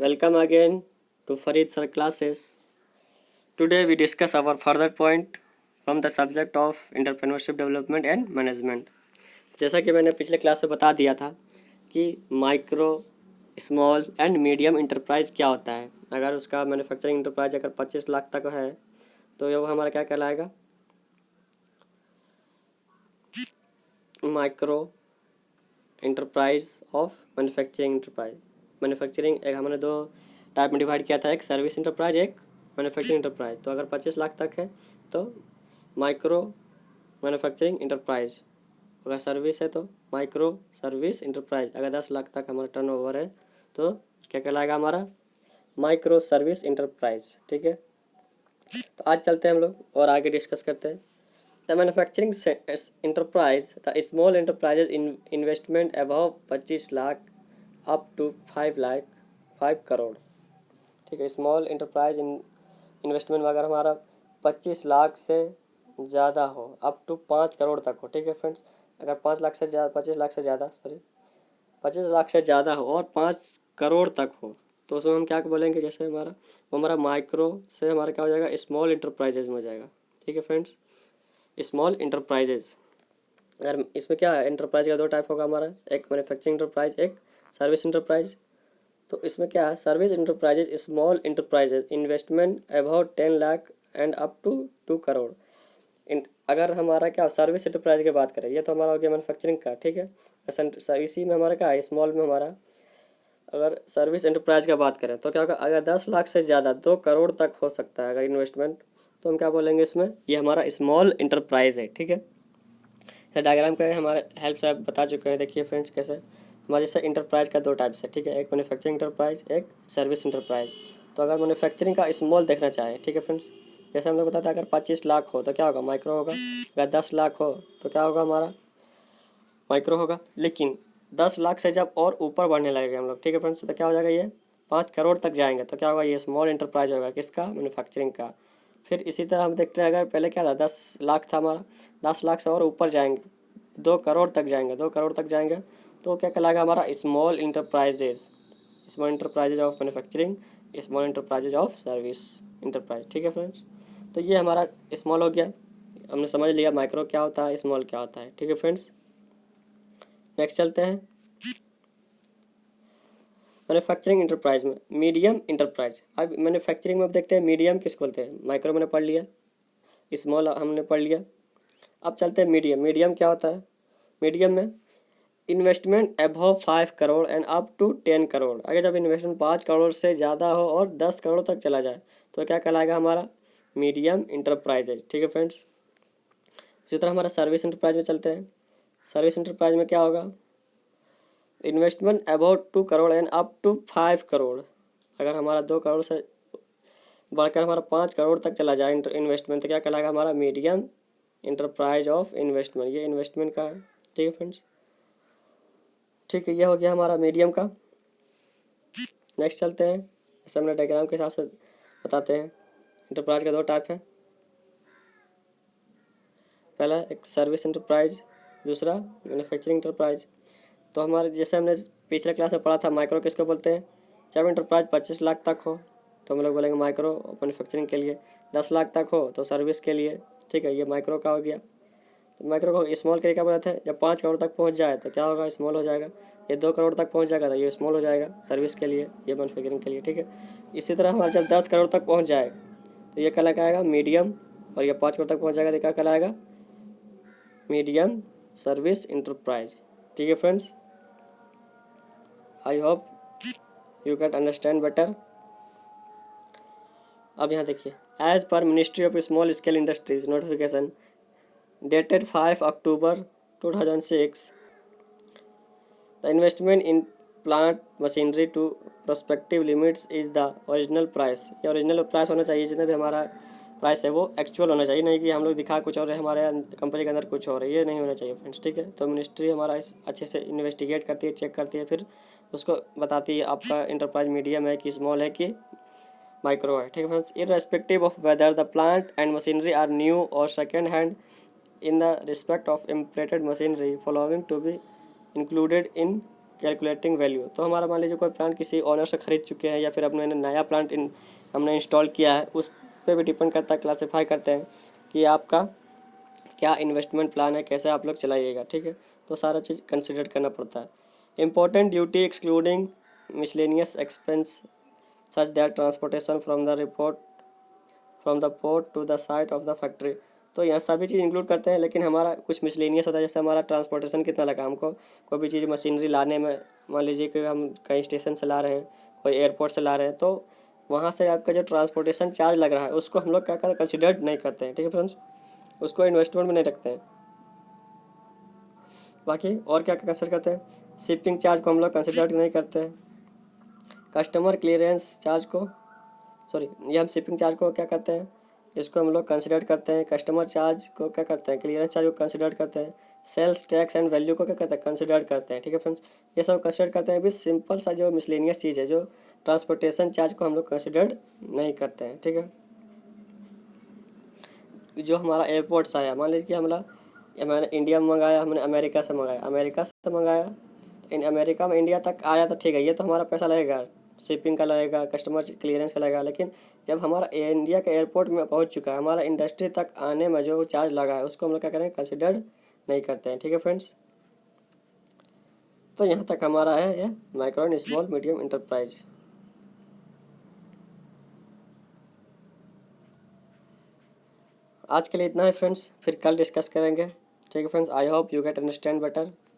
Welcome again to Farid Sir classes. Today we discuss our further point from the subject of entrepreneurship development and management. जैसा कि मैंने पिछले class में बता दिया था कि micro small and medium enterprise क्या होता है। अगर उसका मैन्युफैक्चरिंग इंटरप्राइज अगर 25 लाख तक है तो ये वो हमारा क्या कहलाएगा, micro enterprise of manufacturing enterprise. Manufacturing एक हमने दो टाइप में डिवाइड किया था, एक सर्विस इंटरप्राइज, एक मैन्युफैक्चरिंग इंटरप्राइज। तो अगर 25 लाख तक है तो माइक्रो मैन्युफैक्चरिंग इंटरप्राइज, अगर सर्विस है तो माइक्रो सर्विस इंटरप्राइज। अगर 10 लाख तक हमारा टर्नओवर है तो क्या कहलाएगा, हमारा माइक्रो सर्विस इंटरप्राइज। ठीक है, तो आज चलते हैं हम लोग और आगे डिस्कस करते हैं। The manufacturing enterprise, the small enterprises investment above 25 lakh up to 5 crore. ठीक है, स्मॉल इंटरप्राइज इन्वेस्टमेंट अगर हमारा 25 लाख से ज़्यादा हो, अप टू 5 करोड़ तक हो। ठीक है फ्रेंड्स, अगर 5 लाख से ज़्यादा, 25 लाख से ज़्यादा, 25 लाख से ज़्यादा हो और 5 करोड़ तक हो तो उसमें हम क्या बोलेंगे, जैसे हमारा माइक्रो से हमारा क्या हो जाएगा, स्मॉल इंटरप्राइजेज में हो जाएगा। ठीक है फ्रेंड्स, स्मॉल इंटरप्राइजेज। अगर इसमें क्या है, इंटरप्राइज का दो टाइप होगा हमारा, एक मैन्युफैक्चरिंग इंटरप्राइज, एक सर्विस इंटरप्राइज। तो इसमें क्या है, service enterprises small enterprises investment about 10 lakh and up to 2 crore. अगर हमारा क्या सर्विस इंटरप्राइज की बात करें, ये तो हमारा हो गया मैन्युफैक्चरिंग का। ठीक है, इसी में हमारा क्या है, स्मॉल में हमारा अगर सर्विस इंटरप्राइज का बात करें तो क्या होगा, अगर 10 लाख से ज़्यादा 2 करोड़ तक हो सकता है अगर इन्वेस्टमेंट, तो हम क्या बोलेंगे इसमें, ये हमारा स्मॉल इंटरप्राइज है। ठीक है, डायग्राम का हमारे हेल्प से आप बता चुके हैं। देखिए फ्रेंड्स, कैसे हमारे जैसे इंटरप्राइज का दो टाइप्स है। ठीक है, एक मैन्युफैक्चरिंग इंटरप्राइज, एक सर्विस इंटरप्राइज। तो अगर मैन्युफैक्चरिंग का स्मॉल देखना चाहें, ठीक है फ्रेंड्स, जैसे हम लोग बताते हैं, अगर 25 लाख हो तो क्या होगा, माइक्रो होगा। अगर 10 लाख हो तो क्या होगा, हमारा माइक्रो होगा। लेकिन 10 लाख से जब और ऊपर बढ़ने लगेंगे हम लोग, ठीक है फ्रेंड्स, तो क्या हो जाएगा, ये 5 करोड़ तक जाएंगे तो क्या होगा, ये स्मॉल इंटरप्राइज होगा। किसका, मैन्युफैक्चरिंग का। फिर इसी तरह हम देखते हैं, अगर पहले क्या था, 10 लाख था हमारा, 10 लाख से और ऊपर जाएंगे, 2 करोड़ तक जाएंगे, 2 करोड़ तक जाएंगे तो क्या कहलाएगा, हमारा small enterprises. Small enterprises of manufacturing, small enterprises of service enterprise. ठीक है फ्रेंड्स, तो ये हमारा स्मॉल हो गया, हमने समझ लिया माइक्रो क्या होता है, स्मॉल क्या होता है। ठीक है फ्रेंड्स, नेक्स्ट चलते हैं मैन्युफैक्चरिंग इंटरप्राइज में मीडियम इंटरप्राइज। अब मैन्युफैक्चरिंग में अब देखते हैं मीडियम किसको बोलते हैं। माइक्रो मैंने पढ़ लिया, स्मॉल हमने पढ़ लिया, अब चलते हैं मीडियम। मीडियम क्या होता है, मीडियम में investment above 5 crore and up to 10 crore. अगर जब इन्वेस्टमेंट 5 करोड़ से ज़्यादा हो और 10 करोड़ तक चला जाए तो क्या कहलाएगा, हमारा मीडियम इंटरप्राइजेज। ठीक है फ्रेंड्स, उसी तरह हमारा सर्विस इंटरप्राइज में चलते हैं। सर्विस इंटरप्राइज में क्या होगा, investment about 2 crore and up to 5 crore. अगर हमारा 2 करोड़ से बढ़कर हमारा 5 करोड़ तक चला जाए इन्वेस्टमेंट तो क्या कहलाएगा, हमारा मीडियम इंटरप्राइज ऑफ इन्वेस्टमेंट। ये इन्वेस्टमेंट का है। ठीक है फ्रेंड्स, ठीक है, ये हो गया हमारा मीडियम का। नेक्स्ट चलते हैं, जैसे हमने डायग्राम के हिसाब से बताते हैं। इंटरप्राइज का दो टाइप है, पहला एक सर्विस इंटरप्राइज, दूसरा मैन्युफैक्चरिंग इंटरप्राइज। तो हमारे जैसे हमने पिछले क्लास में पढ़ा था, माइक्रो किसको बोलते हैं, जब इंटरप्राइज 25 लाख तक हो तो हम लोग बोलेंगे माइक्रो। मैन्युफैक्चरिंग के लिए 10 लाख तक हो तो सर्विस के लिए। ठीक है, ये माइक्रो का हो गया। तो माइक्रो को स्मॉल के लिए क्या बोला था, जब 5 करोड़ तक पहुंच जाए तो क्या होगा, स्मॉल हो जाएगा। ये 2 करोड़ तक पहुंच जाएगा तो ये स्मॉल हो जाएगा सर्विस के लिए, ये मैन्युफैक्चरिंग के लिए। ठीक है, इसी तरह हमारा जब 10 करोड़ तक पहुँच जाए तो ये कहलाएगा मीडियम, और ये 5 करोड़ तक पहुँच जाएगा तो क्या कहलाएगा, मीडियम सर्विस इंटरप्राइज। ठीक है friends, I hope you can understand better. अब यहाँ देखिए, एज पर ministry of small scale industries notification dated 5 October 2006, the investment in plant machinery to prospective limits is the original price. ये original price होना चाहिए, जितना भी हमारा प्राइस है वो एक्चुअल होना चाहिए, नहीं कि हम लोग दिखा कुछ और है, हमारे कंपनी के अंदर कुछ और है, ये नहीं होना चाहिए फ्रेंड्स। ठीक है, तो मिनिस्ट्री हमारा इस अच्छे से इन्वेस्टिगेट करती है, चेक करती है, फिर उसको बताती है आपका इंटरप्राइज मीडियम है कि स्मॉल है कि माइक्रो है। ठीक है friends, irrespective of whether the plant and machinery are new or second hand in the respect of imported machinery following to be included in calculating value. तो हमारा मान लीजिए कोई प्लांट किसी ओनर से खरीद चुके हैं या फिर अपने नया प्लांट हमने इंस्टॉल किया है, उस पे भी डिपेंड करता है, क्लासीफाई करते हैं कि आपका क्या इन्वेस्टमेंट प्लान है, कैसे आप लोग चलाइएगा, ठीक है। तो सारा चीज़ कंसिडर करना पड़ता है। Important duty excluding miscellaneous expense such that transportation from the port to the site of the factory. तो यहाँ सभी चीज़ इंक्लूड करते हैं, लेकिन हमारा कुछ मिसलेनियस होता है, जैसे हमारा ट्रांसपोर्टेशन कितना लगा हमको, कोई भी चीज़ मशीनरी लाने में, मान लीजिए कि हम कहीं स्टेशन से ला रहे हैं, कोई एयरपोर्ट से ला रहे हैं, तो वहाँ से आपका जो ट्रांसपोर्टेशन चार्ज लग रहा है उसको हम लोग क्या करते हैं, कंसिडर नहीं करते हैं, ठीक है फ्रेंड्स, उसको इन्वेस्टमेंट में नहीं रखते हैं। बाकी और क्या क्या कंसिडर करते हैं, शिपिंग चार्ज को हम लोग कंसिडर नहीं करते हैं, कस्टमर क्लियरेंस चार्ज को, सॉरी ये हम शिपिंग चार्ज को क्या करते हैं, इसको हम लोग कंसिडर करते हैं, कस्टमर चार्ज को क्या करते हैं, क्लियरेंस चार्ज को कंसिडर करते हैं, सेल्स टैक्स एंड वैल्यू को क्या करते हैं, कंसिडर करते हैं, ठीक है फ्रेंड्स। ये सब कंसिडर करते हैं। भी सिंपल सा जो मिसलेनियस चीज़ है, जो ट्रांसपोर्टेशन चार्ज को हम लोग कंसिडर नहीं करते हैं, ठीक है। जो हमारा एयरपोर्ट से आया, मान लीजिए कि हमारे इंडिया में मंगाया, हमने अमेरिका से मंगाया, इन अमेरिका में इंडिया तक आया तो ठीक है, ये तो हमारा पैसा लगेगा, शिपिंग का लगेगा, कस्टमर क्लियरेंस का लगेगा, लेकिन जब हमारा इंडिया के एयरपोर्ट में पहुंच चुका है, हमारा इंडस्ट्री तक आने में जो चार्ज लगा है उसको हम लोग क्या करेंगे, कंसिडर नहीं करते हैं, ठीक है फ्रेंड्स। तो यहाँ तक हमारा है ये micro and small medium enterprise. आज के लिए इतना है फ्रेंड्स, फिर कल डिस्कस करेंगे, ठीक है friends. I hope you get understand better.